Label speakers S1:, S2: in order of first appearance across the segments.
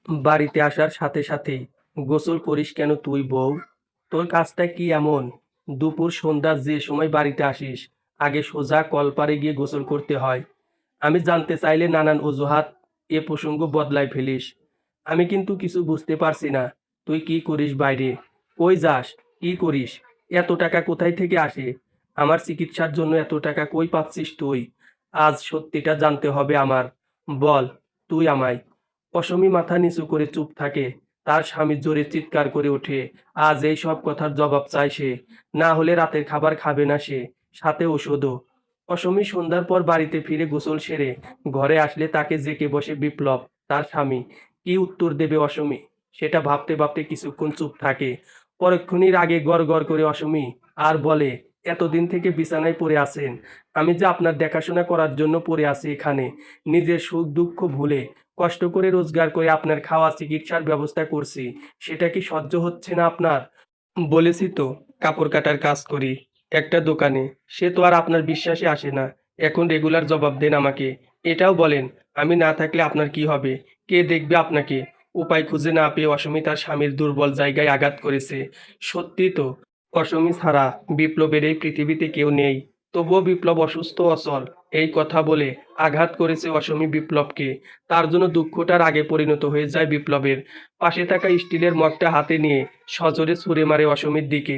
S1: বাড়িতে আসার সাথে সাথেই গোসল করিস কেন তুই বউ? তোর কাজটা কি এমন? দুপুর সন্ধ্যা যে সময় বাড়িতে আসিস আগে সোজা কলপারে গিয়ে গোসল করতে হয়। আমি জানতে চাইলে নানান অজুহাত এ প্রসঙ্গ বদলায় ফেলিস। আমি কিন্তু কিছু বুঝতে পারছি না, তুই কি করিস বাইরে? কই যাস? কি করিস? এত টাকা কোথায় থেকে আসে? আমার চিকিৎসার জন্য এত টাকা কই পাচ্ছিস তুই? আজ সত্যিটা জানতে হবে আমার। বল তুই আমায়। অসমী মাথা নিচু করে চুপ থাকে। তার স্বামী জোরে চিৎকার করে ওঠে। আজ এই সব কথার জবাব চায় সে। না হলে রাতের খাবার খাবে না সে, সাথে ওষুধও। অসমী সন্ধ্যার পর বাড়িতে ফিরে গোসল সেরে ঘরে আসলে তাকে জেকে বসে বিপ্লব, তার স্বামী। কি উত্তর দেবে অসমী, সেটা ভাবতে ভাবতে কিছুক্ষণ চুপ থাকে। পরক্ষণের আগে গড় গড় করে অসমী আর বলে, এতদিন থেকে বিছানায় পড়ে আছেন, আমি যে আপনার দেখাশোনা করার জন্য পড়ে আছি এখানে, নিজের সুখ দুঃখ ভুলে কষ্ট করে রোজগার করে আপনার খাওয়া চিকিৎসার ব্যবস্থা করছি, সেটা কি সহ্য হচ্ছে না আপনার? বলেছি তো, কাপড় কাটার কাজ করি একটা দোকানে। সে তো আর আপনার বিশ্বাসে আসে না। এখন রেগুলার জবাব দেন আমাকে। এটাও বলেন, আমি না থাকলে আপনার কি হবে? কে দেখবে আপনাকে? উপায় খুঁজে না পেয়ে অসমী তার স্বামীর দুর্বল জায়গায় আঘাত করেছে। সত্যি তো, অসমী ছাড়া বিপ্লবের এই পৃথিবীতে কেউ নেই। তবুও বিপ্লব অসুস্থ অচল, এই কথা বলে আঘাত করেছে অসমী বিপ্লবকে। তার জন্য দুঃখটার আগে পরিণত হয়ে যায় বিপ্লবের। পাশে থাকা স্টিলের মগটা হাতে নিয়ে সজোরে ছুঁড়ে মারে অসমীর দিকে।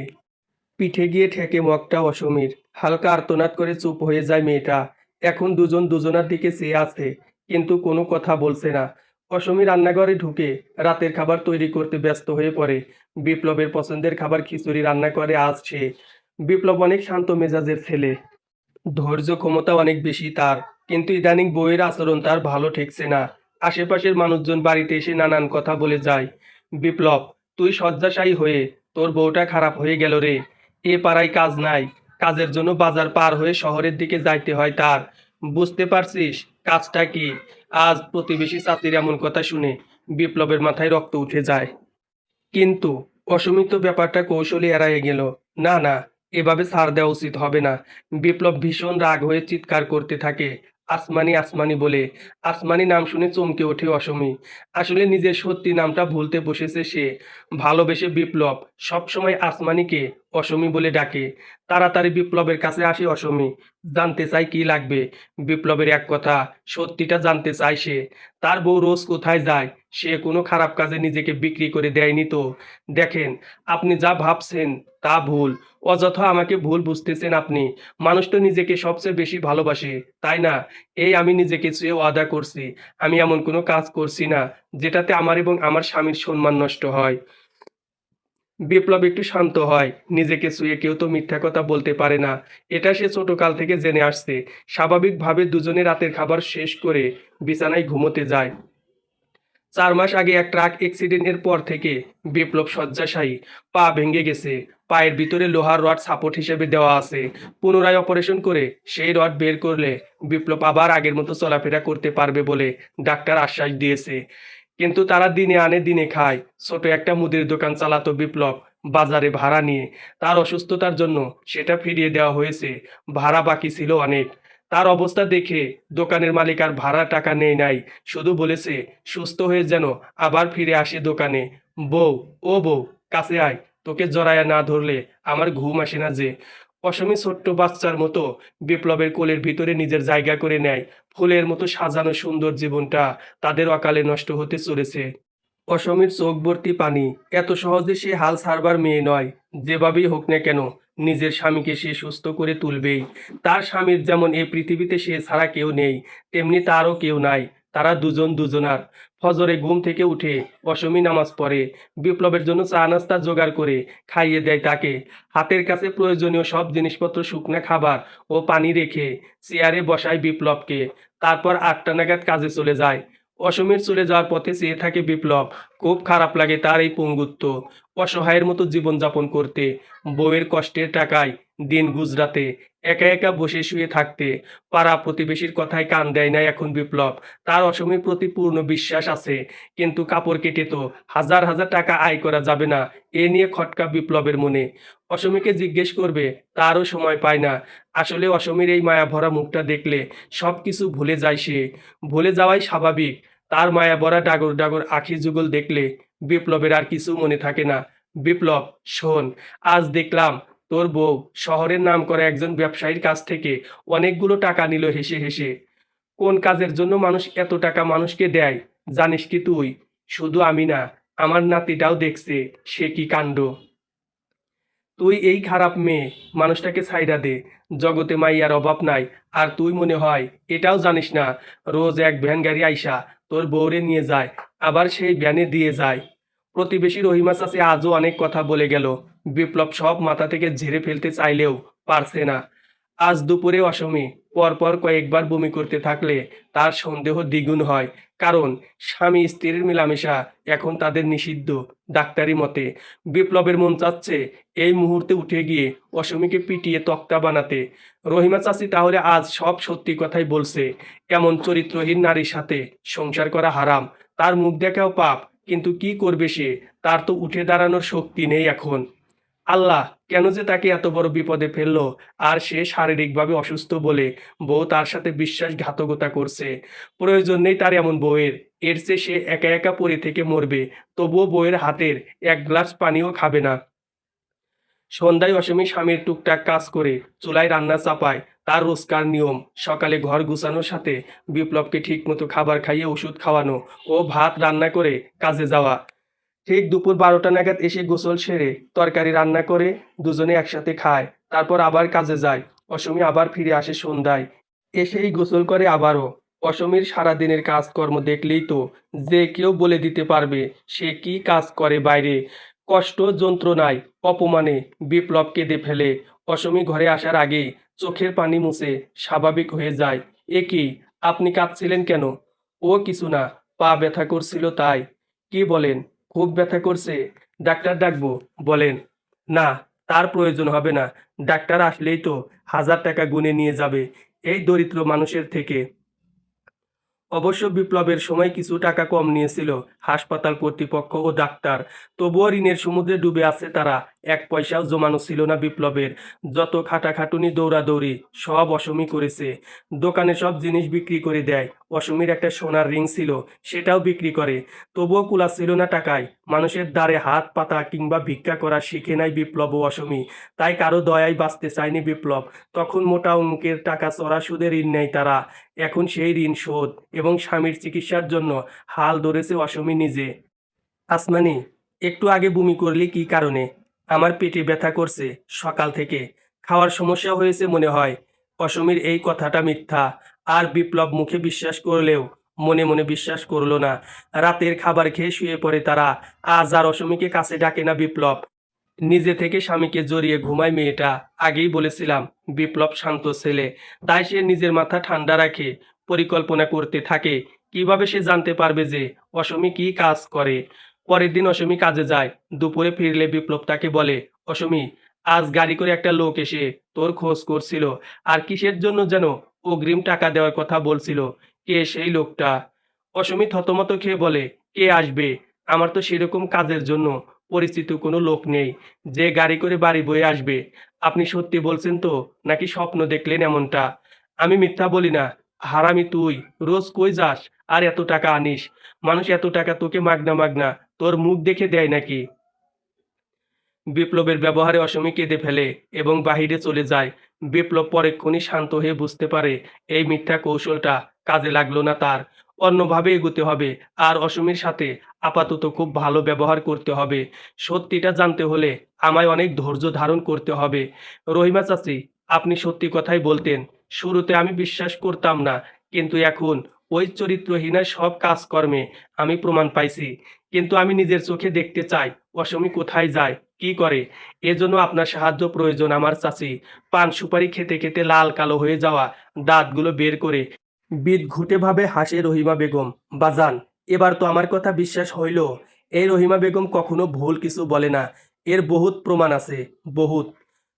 S1: পিঠে গিয়ে ঠেকে মগটা অসমীর। হালকা আর্তনাদ করে চুপ হয়ে যায় মেয়েটা। এখন দুজন দুজনার দিকে চেয়ে আছে, কিন্তু কোনো কথা বলছে না। অসমী রান্নাঘরে ঢুকে রাতের খাবার তৈরি করতে ব্যস্ত হয়ে পড়ে। বিপ্লবের পছন্দের খাবার খিচুড়ি রান্না করে আজ সে। বিপ্লব অনেক শান্ত মেজাজের ছেলে, ধৈর্য ক্ষমতা অনেক বেশি তার। কিন্তু ইদানিং বউয়ের আচরণ তার ভালো ঠেকছে না। আশেপাশের মানুষজন বাড়িতে এসে নানান কথা বলে যায়। বিপ্লব, তুই শয্যাশায়ী হয়ে তোর বউটা খারাপ হয়ে গেল রে। এ পাড়ায় কাজ নাই, কাজের জন্য বাজার পার হয়ে শহরের দিকে যাইতে হয় তার। বুঝতে পারছিস কাজটা কি? আজ প্রতিবেশী চাচির এমন কথা শুনে বিপ্লবের মাথায় রক্ত উঠে যায়। কিন্তু অসমিত ব্যাপারটা কৌশলে এড়াইয়া গেল। না না, এভাবে ছাড় দেওয়া উচিত হবে না। বিপ্লব ভীষণ রাগ হয়ে চিৎকার করতে থাকে, আসমানি আসমানি বলে। আসমানি নাম শুনে চমকে ওঠে অসমী। আসলে নিজের সত্যি নামটা ভুলতে বসেছে সে। ভালোবেসে বিপ্লব সবসময় আসমানিকে অসমী বলে ডাকে। তাড়াতাড়ি বিপ্লবের কাছে আসে অসমী, জানতে চাই কি লাগবে। বিপ্লবের এক কথা, সত্যিটা জানতে চায় সে। তার বউ রোজ কোথায় যায়? সে কোনো খারাপ কাজে নিজেকে বিক্রি করে দেয়নি তো? দেখেন, আপনি যা ভাবছেন তা ভুল। অযথা আমাকে ভুল বুঝতেছেন আপনি। মানুষ তো নিজেকে সবচেয়ে বেশি ভালোবাসে, তাই না? এই আমি নিজেকে ছুঁয়ে ওয়াদা করছি, আমি এমন কোনো কাজ করছি না যেটাতে আমার এবং আমার স্বামীর সম্মান নষ্ট হয়। বিপ্লব একটু শান্ত হয়। নিজেকে ছুঁয়ে কেউ তো মিথ্যা কথা বলতে পারে না, এটা সে ছোটকাল থেকে জেনে আসছে। স্বাভাবিকভাবে দুজনে রাতের খাবার শেষ করে বিছানায় ঘুমোতে যায়। ৪ মাস আগে এক ট্রাক অ্যাক্সিডেন্টের পর থেকে বিপ্লব শয্যাশায়ী। পা ভেঙে গেছে, পায়ের ভিতরে লোহার রড সাপোর্ট হিসেবে দেওয়া আছে। পুনরায় অপারেশন করে সেই রড বের করলে বিপ্লব আবার আগের মতো চলাফেরা করতে পারবে বলে ডাক্তার আশ্বাস দিয়েছে। কিন্তু তারা দিনে আনে দিনে খায়। ছোট একটা মুদির দোকান চালাতো বিপ্লব, বাজারে ভাড়া নিয়ে। তার অসুস্থতার জন্য সেটা ফিরিয়ে দেওয়া হয়েছে। ভাড়া বাকি ছিল অনেক। তার অবস্থা দেখে দোকানের মালিক আর ভাড়া টাকা নেয় নাই, শুধু বলেছে সুস্থ হয়ে যেন আবার ফিরে আসে দোকানে। বউ, ও বউ, কাছে আয়, তোকে জড়ায়া না ধরলে আমার ঘুম আসে না যে। অসমী ছোট্ট বাচ্চার মতো বিপ্লবের কোলের ভিতরে নিজের জায়গা করে নেয়। ফুলের মতো সাজানো সুন্দর জীবনটা তাদের অকালে নষ্ট হতে চলেছে। অসমীর চোখ ভর্তি পানি। এত সহজে সে হাল ছাড়বার মেয়ে নয়। যেভাবেই হোক না কেন নিজের স্বামীকে সে সুস্থ করে তুলবেই। তার স্বামীর যেমন এই পৃথিবীতে সে ছাড়া কেউ নেই, তেমনি তারও কেউ নাই। তারা দুজন দুজনার। ফজরে ঘুম থেকে উঠে অসমী নামাজ পড়ে, বিপ্লবের জন্য চা নাস্তা জোগাড় করে খাইয়ে দেয় তাকে। হাতের কাছে প্রয়োজনীয় সব জিনিসপত্র, শুকনা খাবার ও পানি রেখে চেয়ারে বসায় বিপ্লবকে। তারপর ৮টা নাগাদ কাজে চলে যায়। অসমীর চলে যাওয়ার পথে চেয়ে থাকে বিপ্লব। খুব খারাপ লাগে তার এই পঙ্গুত্ব, অসহায়ের মতো জীবনযাপন করতে, বউয়ের কষ্টের টাকায় দিন গুজরাতে, একা একা বসে শুয়ে থাকতে। পাড়া প্রতিবেশীর কথায় কান দেয় না এখন বিপ্লব। তার অসমীর প্রতি পূর্ণ বিশ্বাস আছে, কিন্তু কাপড় কেটে তো হাজার হাজার টাকা আয় করা যাবে না, এ নিয়ে খটকা বিপ্লবের মনে। অসমীকে জিজ্ঞেস করবে, তারও সময় পায় না। আসলে অসমীর এই মায়া ভরা মুখটা দেখলে সব কিছু ভুলে যায় সে। ভুলে যাওয়াই স্বাভাবিক। তার মায়া ভরা ডাগর ডাগর আখি যুগল দেখলে বিপ্লবের আর কিছু মনে থাকে না। বিপ্লব, শোন, আজ দেখলাম তোর বউ শহরের নামকরা একজন ব্যবসায়ীর কাছ থেকে অনেকগুলো টাকা নিল হেসে হেসে। কোন কাজের জন্য মানুষ এত টাকা মানুষকে দেয় জানিস কি তুই? শুধু আমি না, আমার নাতিটাও দেখছে সে কি কাণ্ড। তুই এই খারাপ মেয়ে, মানুষটাকে ছাইড়া দে। জগতে মাইয়ার অভাব নাই। আর তুই মনে হয় এটাও জানিস না, রোজ এক ভ্যান গাড়ি আইসা তোর বউরে নিয়ে যায়, আবার সেই ভ্যানে দিয়ে যায়। প্রতিবেশী রহিমা চাচি আজও অনেক কথা বলে গেল। বিপ্লব সব মাথা থেকে ঝেড়ে ফেলতে চাইলেও পারছে না। আজ দুপুরে অসমে পরপর কয়েকবার বমি করতে থাকলে তার সন্দেহ দ্বিগুণ হয়। কারণ স্বামী স্ত্রীর মেলামেশা এখন তাদের নিষিদ্ধ ডাক্তারি মতে। বিপ্লবের মন চাচ্ছে এই মুহূর্তে উঠে গিয়ে অসমীকে পিটিয়ে তক্তা বানাতে। রহিমা চাচি তাহলে আজ সব সত্যি কথাই বলছে। এমন চরিত্রহীন নারীর সাথে সংসার করা হারাম, তার মুখ দেখাও পাপ। কিন্তু কি করবে সে? তার তো উঠে দাঁড়ানোর শক্তি নেই এখন। আল্লাহ, কেন যে তাকে এত বড় বিপদে ফেললো? আর সে শারীরিকভাবে অসুস্থ বলে বউ তার সাথে বিশ্বাসঘাতকতা করছে। প্রয়োজন নেই তার এমন বউয়ের। এর চেয়ে সে একা একা পড়ে থেকে মরবে, তবুও বউয়ের হাতের এক গ্লাস পানিও খাবে না। সন্ধ্যায় অসমী স্বামীর টুকটাক কাজ করে চুলায় রান্না চাপায়, তার রোজকার নিয়ম। সকালে ঘর গুছানোর সাথে বিপ্লবকে ঠিকমতো খাবার খাইয়ে ওষুধ খাওয়ানো ও ভাত রান্না করে কাজে যাওয়া। ঠিক দুপুর 12টা নাগাদ এসে গোসল সেরে তরকারি রান্না করে দুজনে একসাথে খায়, তারপর আবার কাজে যায়। অসমী আবার ফিরে আসে সন্ধ্যায়, এসেই গোসল করে আবারও। অসমীর সারাদিনের কাজকর্ম দেখলেই তো যে কেউ বলে দিতে পারবে সে কি কাজ করে বাইরে। কষ্ট যন্ত্রণায় অপমানে বিপ্লব কেঁদে ফেলে। অসমী ঘরে আসার আগেই চোখের পানি মুছে স্বাভাবিক হয়ে যায়। এ কি, আপনি কাঁদছিলেন কেন? ও কিছু না, পা ব্যথা করছিল তাই। কি বলেন, খুব ব্যথা করছে? ডাক্তার ডাকবো বলেন? না, তার প্রয়োজন হবে না। ডাক্তার আসলেই তো 1000 টাকা গুনে নিয়ে যাবে এই দরিদ্র মানুষের থেকে। অবশ্য বিপ্লবের সময় কিছু টাকা কম নিয়েছিল হাসপাতাল কর্তৃপক্ষ ও ডাক্তার। তবুও ঋণের সমুদ্রে ডুবে আছে তারা। এক পয়সাও জমানো ছিল না বিপ্লবের। যত খাটাখাটুনি দৌড়াদৌড়ি সব অসমী করেছে। দোকানে সব জিনিস বিক্রি করে দেয়। অসমীর একটা সোনার রিং ছিল, সেটাও বিক্রি করে। তবুও কুলাচ্ছিল না টাকায়। মানুষের দ্বারে হাত পাতা কিংবা ভিক্ষা করা শিখে নাই বিপ্লব ও অসমী। তাই কারো দয়ায় বাঁচতে চায়নি বিপ্লব। তখন মোটা অঙ্কের টাকা চড়া সুদে ঋণ নেয় তারা। এখন সেই ঋণ শোধ এবং স্বামীর চিকিৎসার জন্য হাল ধরেছে অসমী নিজে। আসমানি, একটু আগে বমি করলি কি কারণে? আমার পেটে ব্যথা করছে সকাল থেকে। খাওয়ার সমস্যা হয়েছে মনে হয়। অসমীর এই কথাটা মিথ্যা। আর বিপ্লব মুখে বিশ্বাস করলেও মনে মনে বিশ্বাস করলো না। রাতের খাবার খেয়ে শুয়ে পড়ে তারা। আজ আর অসমীকে কাছে ডাকে না বিপ্লব। নিজে থেকে স্বামীকে জড়িয়ে ঘুমায় মেয়েটা। আগেই বলেছিলাম বিপ্লব শান্ত ছেলে, তাই সে নিজের মাথা ঠান্ডা রাখে, পরিকল্পনা করতে থাকে। কিভাবে সে জানতে পারবে যে অসমী কি কাজ করে? পরের দিন অসমী কাজে যায়। দুপুরে ফিরলে বিপ্লব তাকে বলে, অসমী, আজ গাড়ি করে একটা লোক এসে তোর খোঁজ করছিল। আর কিসের জন্য যেন অগ্রিম টাকা দেওয়ার কথা বলছিল। কে সেই লোকটা? অসমী থতমত খেয়ে বলে, কে আসবে? আমার তো সেরকম কাজের জন্য পরিচিত কোনো লোক নেই যে গাড়ি করে বাড়ি বয়ে আসবে। আপনি সত্যি বলছেন তো, নাকি স্বপ্ন দেখলেন এমনটা? আমি মিথ্যা বলি না। হারামি তুই, রোজ কই যাস আর এত টাকা আনিস? মানুষ এত টাকা তোকে মাগনা মাগনা তোর মুখ দেখে দেয় নাকি? বিপ্লবের ব্যবহারে অসমী কেঁদে ফেলে এবং বাহিরে চলে যায়। বিপ্লব পরেক্ষণই শান্ত হয়ে বুঝতে পারে এই মিথ্যা কৌশলটা কাজে লাগলো না তার। অন্যভাবে এগোতে হবে। আর অসমীর সাথে আপাতত খুব ভালো ব্যবহার করতে হবে। সত্যিটা জানতে হলে আমায় অনেক ধৈর্য ধারণ করতে হবে। রহিমা চাচি, আপনি সত্যি কথাই বলতেন। শুরুতে আমি বিশ্বাস করতাম না, কিন্তু এখন ওই চরিত্রহীনার সব কাজকর্মে আমি প্রমাণ পাইছি। কিন্তু আমি নিজের চোখে দেখতে চাই অসমী কোথায় যায়, কি করে। এজন্য আপনার সাহায্য প্রয়োজন আমার চাচি। পান সুপারি খেতে খেতে লাল কালো হয়ে যাওয়া দাঁতগুলো বের করে বিদঘুটে ভাবে হাসে রহিমা বেগম। বাজান, এবার তো আমার কথা বিশ্বাস হইল। এই রহিমা বেগম কখনো ভুল কিছু বলে না। এর বহুত প্রমাণ আছে, বহুত।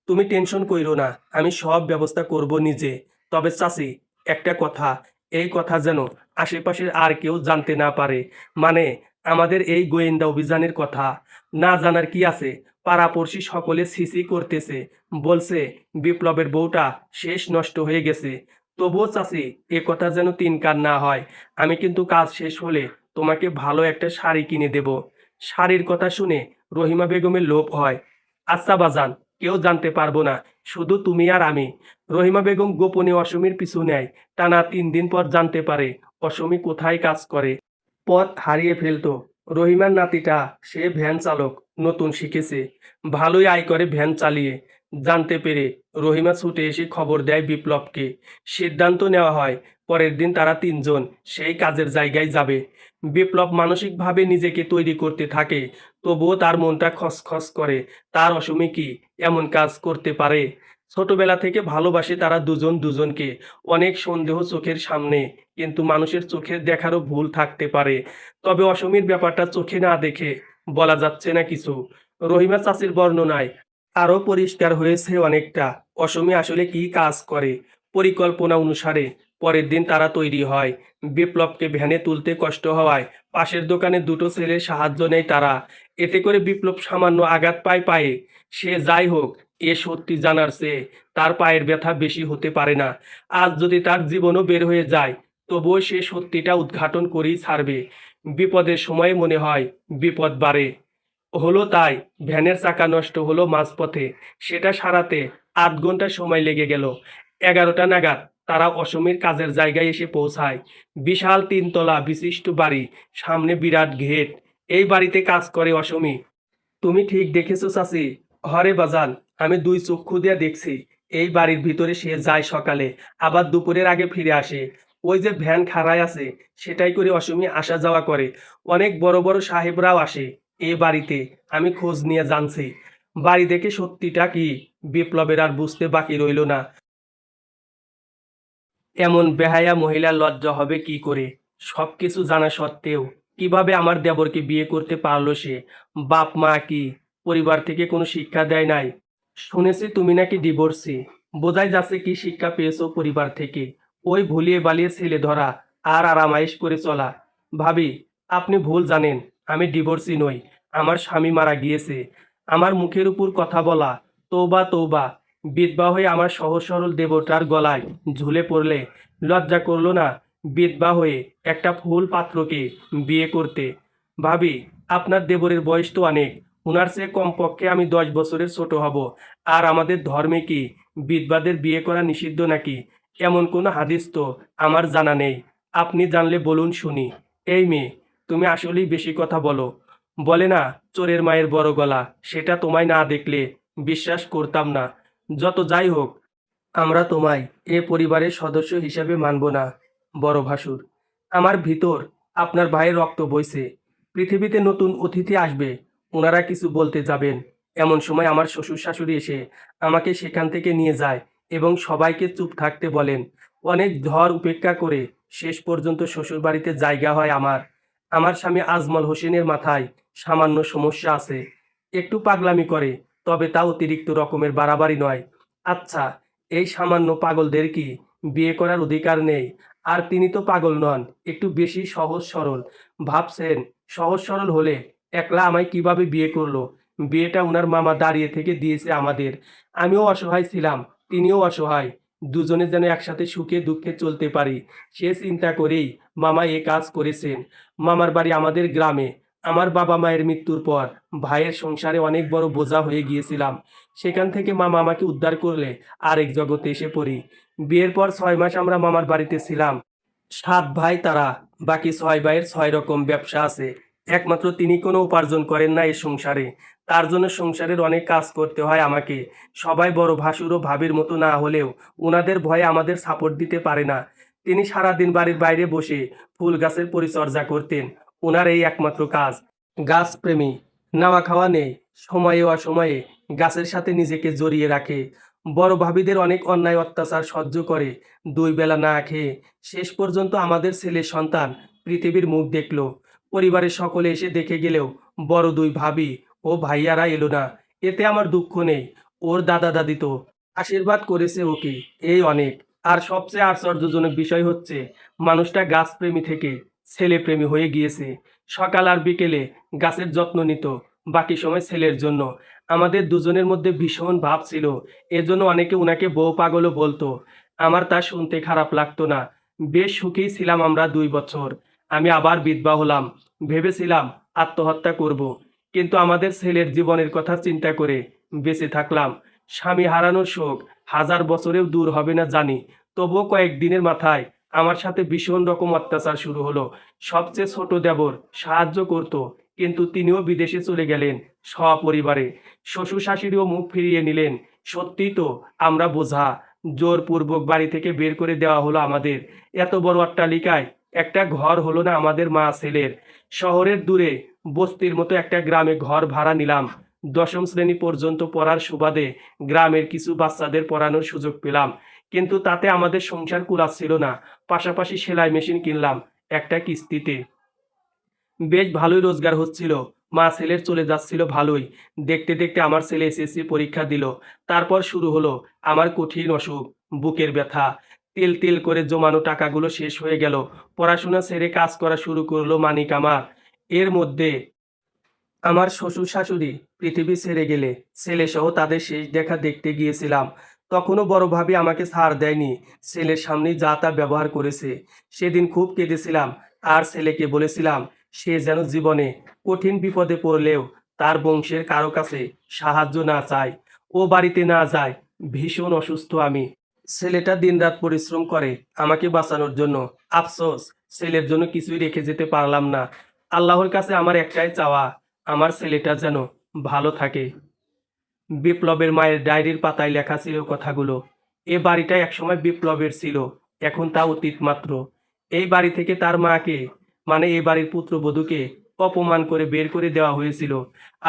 S1: তুমি টেনশন কইরো না, আমি সব ব্যবস্থা করব নিজে। তবে চাচি, একটা কথা, এই কথা যেন আশেপাশের আর কেউ জানতে না পারে। মানে আমাদের এই গোয়েন্দা অভিযানের কথা। না জানার কি আছে? পাড়াপড়শি সকলে ছিছি করতেছে, বলছে বিপ্লবের বউটা শেষ নষ্ট হয়ে গেছে। তবুও চাচি, এ কথা যেন তিন কান না হয়। আমি কিন্তু কাজ শেষ হলে তোমাকে ভালো একটা শাড়ি কিনে দেব। শাড়ির কথা শুনে রহিমা বেগমের লোভ হয়। আচ্ছা বাজান, কেউ জানতে পারবো না, শুধু তুমি আর আমি। রহিমা বেগম গোপনে অসমীর পিছু নেয়। টানা 3 দিন পর জানতে পারে অসমী কোথায় কাজ করে। পথ হারিয়ে ফেলতো। রহিমার নাতিটা সে ভ্যান চালক, নতুন শিখেছে, ভালোই আয় করে ভ্যান চালিয়ে। জানতে পেরে রহিমা ছুটে এসে খবর দেয় বিপ্লবকে। সিদ্ধান্ত নেওয়া হয় পরের দিন তারা 3জন সেই কাজের জায়গায় যাবে। বিপ্লব মানসিকভাবে নিজেকে তৈরি করতে থাকে, তবুও তার মনটা খসখস করে। তার অসমী কি এমন কাজ করতে পারে? ছোটবেলা থেকে ভালোবাসে তারা দুজন দুজনকে, অনেক সন্দেহ চোখের সামনে, কিন্তু মানুষের চোখের দেখারও ভুল থাকতে পারে। তবে অসমীর ব্যাপারটা চোখে না দেখে বলা যাচ্ছে না কিছু। রহিমা চাচির বর্ণনায় আরও পরিষ্কার হয়েছে অনেকটা অসমী আসলে কি কাজ করে। পরিকল্পনা অনুসারে পরের দিন তারা তৈরি হয়। বিপ্লবকে ভ্যানে তুলতে কষ্ট হওয়ায় পাশের দোকানে দুটো ছেলের সাহায্য নেয় তারা। এতে করে বিপ্লব সামান্য আঘাত পায় পায়ে। সে যাই হোক, এ সত্যি জানার চেয়ে তার পায়ের ব্যথা বেশি হতে পারে না। আজ যদি তার জীবনও বের হয়ে যায়, তবুও সে সত্যিটা উদ্ঘাটন করেই ছাড়বে। বিপদের সময় মনে হয় বিপদ বাড়ে। হলো তাই, ভ্যানের চাকা নষ্ট হলো মাঝপথে। সেটা সারাতে 8 ঘন্টা সময় লেগে গেল। 11টা নাগাদ তারা অসমীর কাজের জায়গায় এসে পৌঁছায়। বিশাল 3 তলা বিশিষ্ট বাড়ি, সামনে বিরাট গেট। এই বাড়িতে কাজ করে অসমী। তুমি ঠিক দেখেছো চাচি। হরে বাজান, আমি 2 চক্ষু দিয়ে দেখছি। এই বাড়ির ভিতরে সে যায় সকালে, আবার দুপুরের আগে ফিরে আসে। ওই যে ভ্যান খাড়ায় আছে, সেটাই করে অসমী আসা যাওয়া করে। অনেক বড় বড় সাহেবরাও আসে এ বাড়িতে। আমি খোঁজ নিয়ে জানছি। বাড়ি দেখে সত্যিটা কি বিপ্লবের আর বুঝতে বাকি রইল না। এমন বেহায়া মহিলার লজ্জা হবে কি করে? সবকিছু জানা সত্ত্বেও কিভাবে আমার দেবরকে বিয়ে করতে পারলো সে? বাপ মা কি পরিবার থেকে কোনো শিক্ষা দেয় নাই? শুনেছি তুমি নাকি ডিভোর্সি। বোঝাই যাচ্ছে কি শিক্ষা পেয়েছো পরিবার থেকে। ওই ভুলিয়ে বালিয়ে ছেলে ধরা আর আরামায়েশ করে চলা। ভাবি, আপনি ভুল জানেন। আমি ডিভোর্সি নই। আমার স্বামী মারা গিয়েছে। আমার মুখের উপর কথা বলা, তৌবা তৌবা, বিধবা হয়ে আমার সহজ সরল দেবতার গলায় ঝুলে পড়লে লজ্জা করলো না? বিধবা হয়ে একটা ফুল পাত্রকে বিয়ে করতে। ভাবি, আপনার দেবরের বয়স তো অনেক। উনার চেয়ে কমপক্ষে আমি 10 বছরের ছোট হব। আর আমাদের ধর্মে কি বিধবাদের বিয়ে করা নিষিদ্ধ নাকি? এমন কোনো হাদিস তো আমার জানা নেই। আপনি জানলে বলুন শুনি। এই মেয়ে, তুমি আসলেই বেশি কথা বলো। বলে না, চোরের মায়ের বড় গলা। সেটা তোমায় না দেখলে বিশ্বাস করতাম না। যত যাই হোক, আমরা তোমায় এ পরিবারের সদস্য হিসেবে মানব না, বড় ভাসুর। আমার ভিতর আপনার ভাইয়ের রক্ত বইছে। পৃথিবীতে নতুন অতিথি আসবে, ওনারা কিছু বলতে যাবেন। এমন সময় আমার শ্বশুর শাশুড়ি এসে আমাকে সেখান থেকে নিয়ে যায় এবং সবাইকে চুপ থাকতে বলেন। অনেক ঝড় উপেক্ষা করে শেষ পর্যন্ত শ্বশুর বাড়িতে জায়গা হয় আমার। আমার স্বামী আজমল হোসেনের মাথায় সামান্য সমস্যা আছে। একটু পাগলামি করে, তবে তা অতিরিক্ত রকমের বাড়াবাড়ি নয়। আচ্ছা, এই সামান্য পাগলদের কি বিয়ে করার অধিকার নেই? আর তিনি তো পাগল নন, একটু বেশি সহজ সরল। ভাবছেন সহজ সরল হলে একলা আমায় কিভাবে বিয়ে করলো? বিয়েটা উনার মামা দাঁড়িয়ে থেকে দিয়েছে আমাদের। আমিও অসহায় ছিলাম, তিনিও অসহায়। দুজনে যেন একসাথে সুখে দুঃখে চলতে পারি, সে চিন্তা করেই মামা এ কাজ করেছেন। মামার বাড়ি আমাদের গ্রামে। আমার বাবা মায়ের মৃত্যুর পর ভাইয়ের সংসারে অনেক বড় বোঝা হয়ে গিয়েছিলাম। সেখান থেকে মামা আমাকে উদ্ধার করলে আরেক জগতে এসে পড়ি। বিয়ের পর 6 মাস আমরা মামার বাড়িতে ছিলাম। 7 ভাই তারা। বাকি 6 ভাইয়ের 6 রকম ব্যবসা আছে। একমাত্র তিনি কোনো উপার্জন করেন না এই সংসারে। তার জন্য সংসারের অনেক কাজ করতে হয় আমাকে। সবাই বড় ভাসুর ও ভাবির মতো না হলেও ওনাদের ভয়ে আমাদের সাপোর্ট দিতে পারে না। তিনি সারাদিন বাড়ির বাইরে বসে ফুল গাছের পরিচর্যা করতেন। ওনার এই একমাত্র কাজ। গাছপ্রেমী, নাওয়া খাওয়া নেই। সময়ে অসময়ে গাছের সাথে নিজেকে জড়িয়ে রাখে। বড় ভাবিদের অনেক অন্যায় অত্যাচার সহ্য করে 2 বেলা না খেয়ে শেষ পর্যন্ত আমাদের ছেলে সন্তান পৃথিবীর মুখ দেখলো। পরিবারের সকলে এসে দেখে গেলেও বড় 2 ভাবি ও ভাইয়ারা এলো না। এতে আমার দুঃখ নেই। ওর দাদা দাদি তো আশীর্বাদ করেছে ওকে, এই অনেক। আর সবচেয়ে আশ্চর্যজনক বিষয় হচ্ছে মানুষটা গাছপ্রেমী থেকে ছেলেপ্রেমী হয়ে গিয়েছে। সকাল আর বিকেলে গাছের যত্ন নিত, বাকি সময় ছেলের জন্য। আমাদের দুজনের মধ্যে ভীষণ ভাব ছিল, এজন্য অনেকে উনাকে বউ পাগলও বলতো। আমার তা শুনতে খারাপ লাগতো না। বেশ সুখেই ছিলাম আমরা 2 বছর। আমি আবার বিধবা হলাম। ভেবেছিলাম আত্মহত্যা করব, কিন্তু আমাদের ছেলের জীবনের কথা চিন্তা করে বেঁচে থাকলাম। স্বামী হারানোর শোক 1000 বছরেও দূর হবে না জানি, তবুও কয়েকদিনের মাথায় আমার সাথে ভীষণ রকম অত্যাচার শুরু হলো। সবচেয়ে ছোট দেবর সাহায্য করত, কিন্তু তিনিও বিদেশে চলে গেলেন সপরিবারে। শ্বশুর শাশুড়িও মুখ ফিরিয়ে নিলেন। সত্যিই তো আমরা বোঝা। জোরপূর্বক বাড়ি থেকে বের করে দেওয়া হলো আমাদের। এত বড় অট্টালিকায় একটা ঘর হলো না আমাদের মা ছেলের। শহরের দূরে বস্তির মতো একটা গ্রামে ঘর ভাড়া নিলাম। 10ম শ্রেণী পর্যন্ত পড়ার সুবাদে গ্রামের কিছু বাচ্চাদের পড়ানোর সুযোগ পেলাম, কিন্তু তাতে আমাদের সংসার কুলাচ্ছিল না। পাশাপাশি সেলাই মেশিন কিনলাম একটা কিস্তিতে। বেশ ভালোই রোজগার হচ্ছিল। মা ছেলের চলে যাচ্ছিল ভালোই। দেখতে দেখতে আমার ছেলে এসএসসি পরীক্ষা দিল। তারপর শুরু হলো আমার কঠিন অসুখ, বুকের ব্যথা। তিল তিল করে জমানো টাকাগুলো শেষ হয়ে গেল। পড়াশোনা ছেড়ে কাজ করা শুরু করলো মানিক আমার। এর মধ্যে আমার শ্বশুর শাশুড়ি পৃথিবী ছেড়ে গেলে ছেলেসহ তাদের শেষ দেখা দেখতে গিয়েছিলাম। তখনও বড় ভাবি আমাকে ছাড় দেয়নি। ছেলের সামনেই যা তা ব্যবহার করেছে। সেদিন খুব কেঁদেছিলাম, আর ছেলেকে বলেছিলাম সে যেন জীবনে কঠিন বিপদে পড়লেও তার বংশের কারো কাছে সাহায্য না চায়, ও বাড়িতে না যায়। ভীষণ অসুস্থ আমি। ছেলেটা দিনরাত পরিশ্রম করে আমাকে বাঁচানোর জন্য। আফসোস, ছেলের জন্য কিছুই রেখে যেতে পারলাম না। আল্লাহর কাছে আমার একটাই চাওয়া, আমার ছেলেটা যেন ভালো থাকে। বিপ্লবের মায়ের ডায়েরির পাতায় লেখা ছিল কথাগুলো। এ বাড়িটা একসময় বিপ্লবের ছিল, এখন তা অতীত মাত্র। এই বাড়ি থেকে তার মাকে, মানে এই বাড়ির পুত্রবধূকে অপমান করে বের করে দেওয়া হয়েছিল।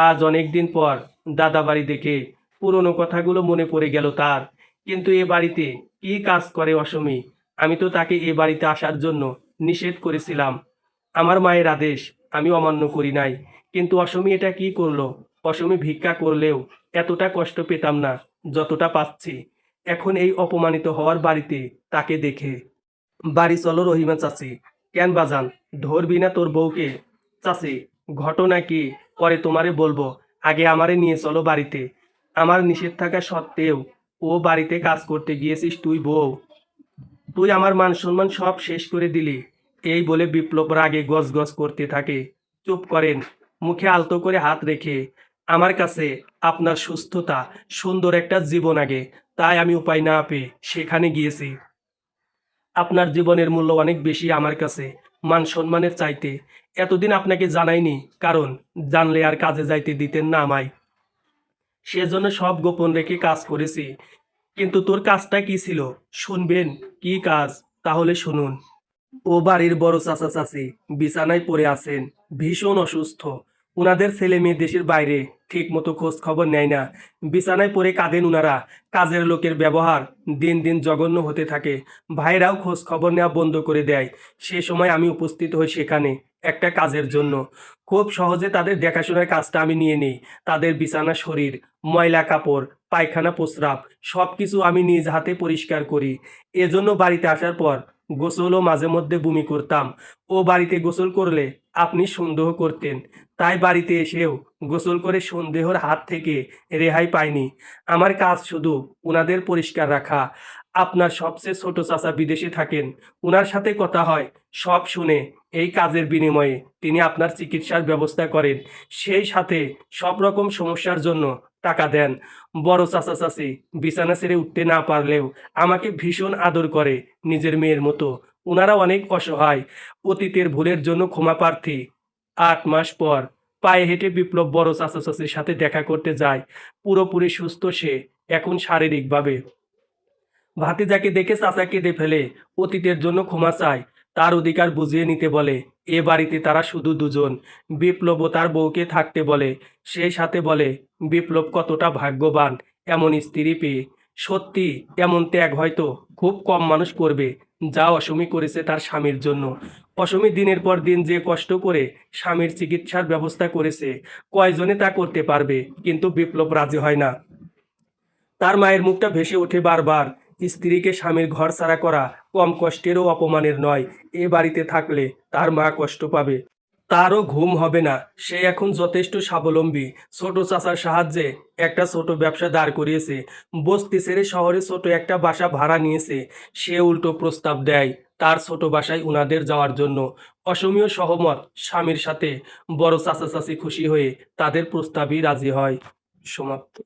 S1: আজ অনেক দিন পর দাদা বাড়ি দেখে পুরনো কথাগুলো মনে পড়ে গেল তার। কিন্তু এ বাড়িতে কি কাজ করে অসমী? আমি তো তাকে এ বাড়িতে আসার জন্য নিষেধ করেছিলাম। আমার মায়ের আদেশ আমি অমান্য করি নাই, কিন্তু অসমী এটা কি করলো? অসমী ভিক্ষা করলেও এতটা কষ্ট পেতাম না যতটা পাচ্ছি এখন এই অপমানিত হওয়ার বাড়িতে তাকে দেখে। বাড়ি চলো রহিমা চাচি। কেন বাজান, ধরবি না তোর বউকে? চাচি, ঘটনা কি পরে তোমারে বলবো, আগে আমারে নিয়ে চলো বাড়িতে। আমার নিষেধ থাকা সত্ত্বেও ও বাড়িতে কাজ করতে গিয়েছিস তুই বউ? তুই আমার মান সম্মান সব শেষ করে দিলি। এই বলে বিপ্লব রাগে গজগজ করতে থাকে। চুপ করেন, মুখে আলতো করে হাত রেখে। আমার কাছে আপনার সুস্থতা, সুন্দর একটা জীবন আগে, তাই আমি উপায় না পেয়ে সেখানে গিয়েছি। আপনার জীবনের মূল্য অনেক বেশি আমার কাছে মান সম্মানের চাইতে। এতদিন আপনাকে জানাইনি, কারণ জানলে আর কাজে যাইতে দিতেন না আমায়। সেজন্য সব গোপন রেখে কাজ করেছি। কিন্তু তোর কাজটা কি ছিল শুনবেন? কি কাজ? তাহলে শুনুন। ও বাড়ির বড় চাচা চাচি বিছানায় পড়ে আছেন, ভীষণ অসুস্থ। উনাদের ছেলে মেয়ে দেশের বাইরে ঠিক মতো খোঁজ খবর নেয় না। বিছানায় পড়ে কাঁদেন উনারা। কাজের লোকের ব্যবহার দিন দিন জঘন্য হতে থাকে। ভাইরাও খোঁজ খবর নেওয়া বন্ধ করে দেয়। সে সময় আমি উপস্থিত হই সেখানে একটা কাজের জন্য। খুব সহজে তাদের দেখাশোনার কাজটা আমি নিয়ে নিই। তাদের বিছানা, শরীর, ময়লা কাপড়, পায়খানা, প্রস্রাব সবকিছু আমি নিজ হাতে পরিষ্কার করি। এজন্য বাড়িতে আসার পর গোসলও মাঝে মধ্যে বমি করতাম। ও বাড়িতে গোসল করলে আপনি সন্দেহ করতেন, তাই বাড়িতে এসেও গোসল করে সন্দেহর হাত থেকে রেহাই পাইনি। আমার কাজ শুধু উনাদের পরিষ্কার রাখা। আপনার সবচেয়ে ছোট চাচা বিদেশে থাকেন, উনার সাথে কথা হয়, সব শুনে এই কাজের বিনিময়ে তিনি আপনার চিকিৎসার ব্যবস্থা করেন, সেই সাথে সব রকম সমস্যার জন্য টাকা দেন। বড় চাচা চাচি বিছানা ছেড়ে উঠতে না পারলেও আমাকে ভীষণ আদর করে, নিজের মেয়ের মতো। উনারা অনেক অসহায়, অতীতের ভুলের জন্য ক্ষমা প্রার্থী। 8 মাস পর পায়ে হেঁটে বিপ্লব বড় চাচা চাচির সাথে দেখা করতে যায়। পুরোপুরি সুস্থ সে এখন শারীরিকভাবে। ভাতিজাকে দেখে চাচা কেঁদে ফেলে, অতীতের জন্য ক্ষমা চায়, তার অধিকার বুঝিয়ে নিতে বলে। এ বাড়িতে তারা শুধু দুজন। বিপ্লব ও তার বউকে থাকতে বলে। সেই সাথে বলে বিপ্লব কতটা ভাগ্যবান এমন স্ত্রী পেয়ে। সত্যি, এমন ত্যাগ হয়তো খুব কম মানুষ করবে, যা অসমী করেছে তার স্বামীর জন্য। অসমী দিনের পর দিন যে কষ্ট করে স্বামীর চিকিৎসার ব্যবস্থা করেছে, কয়জনে তা করতে পারবে? কিন্তু বিপ্লব রাজি হয় না। তার মায়ের মুখটা ভেসে ওঠে বারবার। স্ত্রীকে স্বামীর ঘর ছাড়া করা কম কষ্টের ও অপমানের নয়। এ বাড়িতে থাকলে তার মা কষ্ট পাবে। তারও ঘুম হবে না। সে এখন যথেষ্ট স্বাবলম্বী। ছোট চাচার সাহায্যে একটা ছোট ব্যবসা দাঁড় করিয়েছে। বস্তি ছেড়ে শহরে ছোট একটা বাসা ভাড়া নিয়েছে। সে উল্টো প্রস্তাব দেয় তার ছোট বাসায় উনাদের যাওয়ার জন্য। অসমীয় সহমত স্বামীর সাথে বড় চাচা চাচি খুশি হয়ে তাদের প্রস্তাবই রাজি হয়। সমাপ্ত।